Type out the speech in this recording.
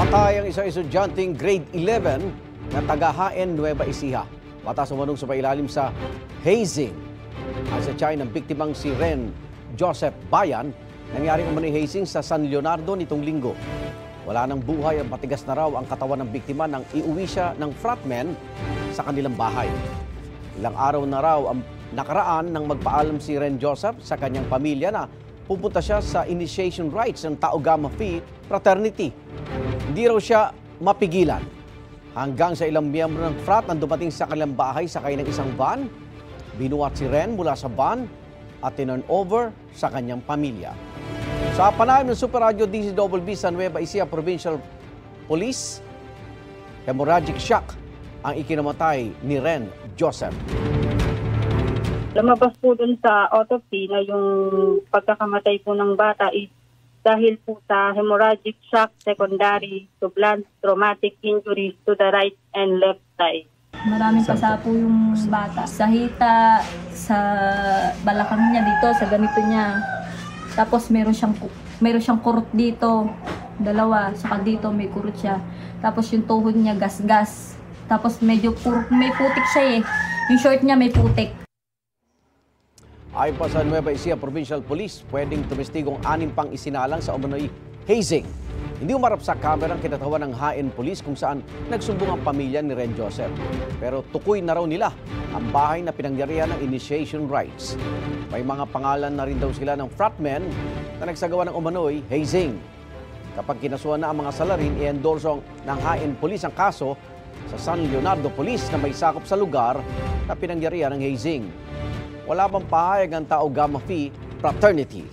Patay ang isang estudyanteng grade 11 na taga-HN Nueva Ecija. Batas umanong sa pailalim sa hazing. Ang sa China ng biktimang si Ren Joseph Bayan, nangyaring umano'y hazing sa San Leonardo nitong linggo. Wala nang buhay at matigas na raw ang katawan ng biktima nang iuwi siya ng fratmen sa kanilang bahay. Ilang araw na raw ang nakaraan nang magpaalam si Ren Joseph sa kanyang pamilya na pupunta siya sa initiation rites ng Tau Gamma Phi Fraternity. Hindi raw siya mapigilan. Hanggang sa ilang miyembro ng frat nang dumating sa kanilang bahay sakay ng isang van, binuhat si Ren mula sa van at tinurn over sa kanyang pamilya. Sa panayam ng Super Radio DZBB sa Nueva Ecija Provincial Police, hemorrhagic shock ang ikinamatay ni Ren Joseph. Lumabas po dun sa autopsy na yung pagkakamatay po ng bata is dahil po sa hemorrhagic shock secondary to blunt traumatic injuries to the right and left side. Maraming pasa po yung bata. Sa hita, sa balakang niya dito, sa ganito niya. Tapos meron siyang kurot dito, dalawa, saka dito may kurot siya. Tapos yung tuhod niya gas-gas. Tapos medyo may putik siya eh. Yung short niya may putik. Ayon pa sa Nueva Ecija Provincial Police, pwedeng tumestigong 6 pang isinalang sa umano'y hazing. Hindi umarap sa kamera ang kinatawan ng HN Police kung saan nagsumbong ang pamilya ni Ren Joseph. Pero tukoy na raw nila ang bahay na pinangyarihan ng initiation rites. May mga pangalan na rin daw sila ng fratmen na nagsagawa ng umano'y hazing. Kapag kinasuhan na ang mga salarin, i-endorso ng HN Police ang kaso sa San Leonardo Police na may sakop sa lugar na pinangyarihan ng hazing. Wala pang pahayag ang Tau Gamma Phi Fraternity.